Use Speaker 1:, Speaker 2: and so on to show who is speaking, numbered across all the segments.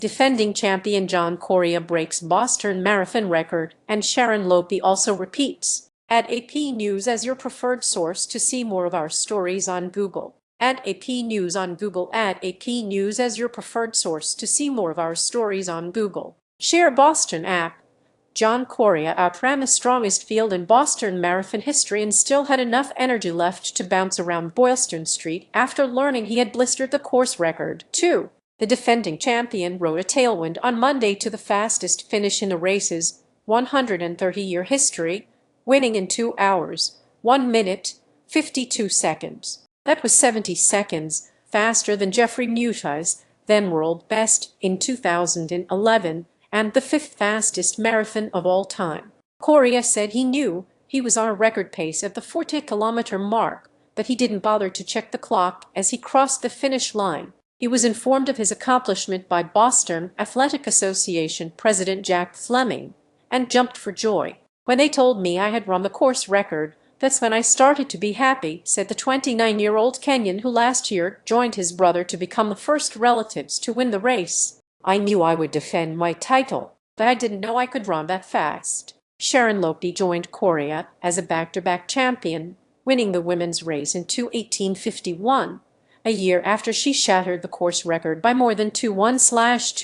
Speaker 1: Defending champion John Korir breaks Boston Marathon record, and Sharon Lokedi also repeats. Add AP News as your preferred source to see more of our stories on Google. Add AP News on Google. Add AP News as your preferred source to see more of our stories on Google. Share Boston app. John Korir outran the strongest field in Boston Marathon history and still had enough energy left to bounce around Boylston Street after learning he had blistered the course record. 2. The defending champion rode a tailwind on Monday to the fastest finish in the race's 130-year history, winning in 2 hours, 1 minute, 52 seconds. That was 70 seconds faster than Geoffrey Mutai's then-world best in 2011 and the 5th fastest marathon of all time. Korir said he knew he was on a record pace at the 40-kilometer mark, but he didn't bother to check the clock as he crossed the finish line. He was informed of his accomplishment by Boston Athletic Association President Jack Fleming and jumped for joy. "When they told me I had run the course record, that's when I started to be happy," said the 29-year-old Kenyan who last year joined his brother to become the first relatives to win the race. "I knew I would defend my title, but I didn't know I could run that fast." Sharon Lokedi joined Korir as a back-to-back champion, winning the women's race in 2:18:51. A year after she shattered the course record by more than 2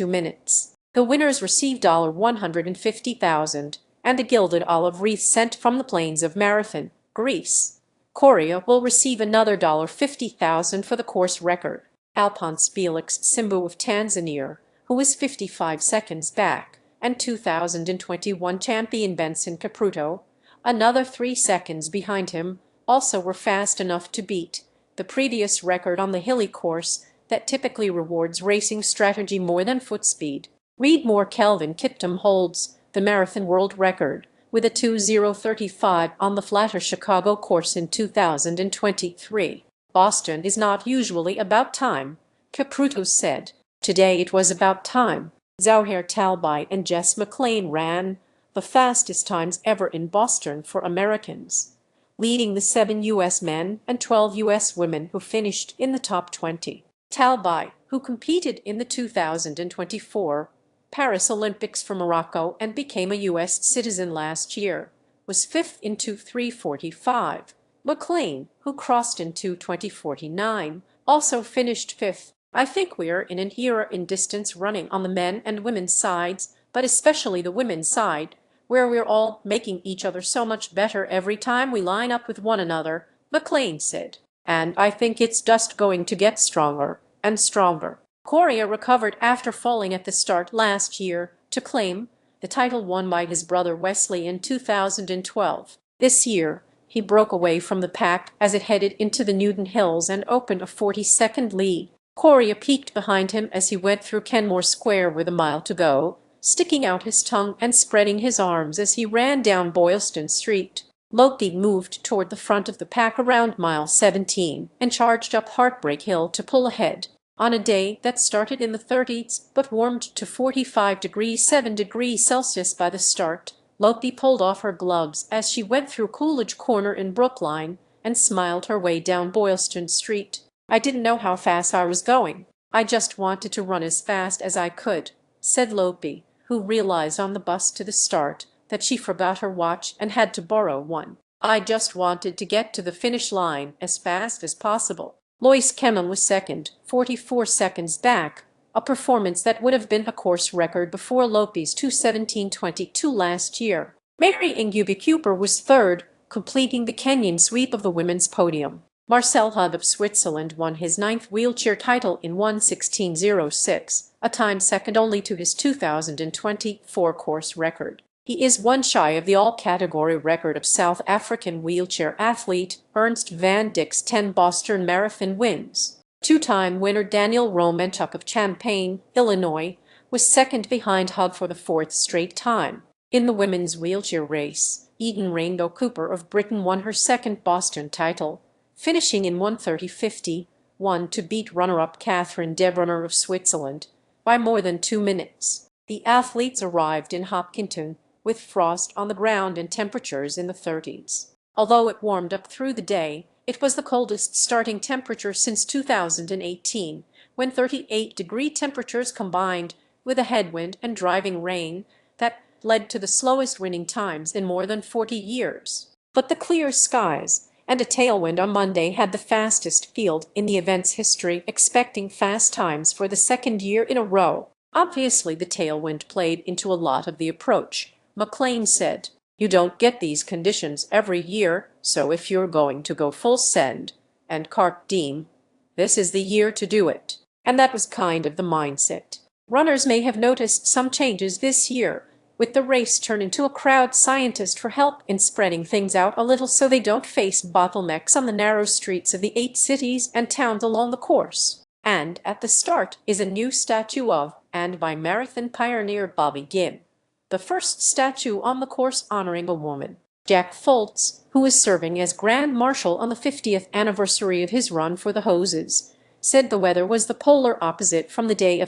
Speaker 1: minutes. The winners received $150,000 and a gilded olive wreath sent from the plains of Marathon, Greece. Korir will receive another $50,000 for the course record. Alphonse Felix Simbu of Tanzania, who was 55 seconds back, and 2021 champion Benson Kipruto, another 3 seconds behind him, also were fast enough to beat the previous record on the hilly course that typically rewards racing strategy more than foot speed. Read more. Kelvin Kiptum holds the marathon world record with a 2:0:35 on the flatter Chicago course in 2023. "Boston is not usually about time," Kipruto said. "Today it was about time." Zohair Talbot and Jess McLean ran the fastest times ever in Boston for Americans, leading the 7 U.S. men and 12 U.S. women who finished in the top 20. Talbot, who competed in the 2024 Paris Olympics for Morocco and became a U.S. citizen last year, was 5th in 2:3:45. McLean, who crossed in 2:20:49, also finished 5th. "I think we're in an era in distance running on the men and women's sides, but especially the women's side, where we're all making each other so much better every time we line up with one another," McLean said. "And I think it's just going to get stronger and stronger." Korir recovered after falling at the start last year to claim the title won by his brother Wesley in 2012. This year, he broke away from the pack as it headed into the Newton Hills and opened a 40-second lead. Korir peeked behind him as he went through Kenmore Square with a mile to go, sticking out his tongue and spreading his arms as he ran down Boylston Street. Lokedi moved toward the front of the pack around mile 17 and charged up Heartbreak Hill to pull ahead. On a day that started in the 30s but warmed to 45°7° by the start, Lokedi pulled off her gloves as she went through Coolidge Corner in Brookline and smiled her way down Boylston Street. "I didn't know how fast I was going. I just wanted to run as fast as I could," said Lokedi, who realized on the bus to the start that she forgot her watch and had to borrow one. "I just wanted to get to the finish line as fast as possible." Lois Kemen was second, 44 seconds back, a performance that would have been a course record before Lokedi's 2:17:22 last year. Mary Ngugi Cooper was third, completing the Kenyan sweep of the women's podium. Marcel Hug of Switzerland won his 9th wheelchair title in 1:16:06, a time second only to his 2024 course record. He is one shy of the all-category record of South African wheelchair athlete Ernst van Dijk's 10 Boston Marathon wins. Two-time winner Daniel Romanchuk of Champaign, Illinois, was second behind Hug for the 4th straight time. In the women's wheelchair race, Eden Rainbow Cooper of Britain won her 2nd Boston title, finishing in 1:30:51 to beat runner-up Catherine Debrunner of Switzerland by more than 2 minutes. The athletes arrived in Hopkinton with frost on the ground and temperatures in the 30s. Although it warmed up through the day, it was the coldest starting temperature since 2018, when 38-degree temperatures combined with a headwind and driving rain that led to the slowest winning times in more than 40 years. But the clear skies and a tailwind on Monday had the fastest field in the event's history, expecting fast times for the second year in a row. Obviously, the tailwind played into a lot of the approach, McLean said. You don't get these conditions every year, so if you're going to go full send and carte diem, this is the year to do it. And that was kind of the mindset. Runners may have noticed some changes this year, with the race turned into a crowd scientist for help in spreading things out a little so they don't face bottlenecks on the narrow streets of the 8 cities and towns along the course. And at the start is a new statue of and by marathon pioneer Bobby Gibb, the first statue on the course honoring a woman. Jack Fleming, who is serving as Grand Marshal on the 50th anniversary of his run for the Hoses, said the weather was the polar opposite from the day of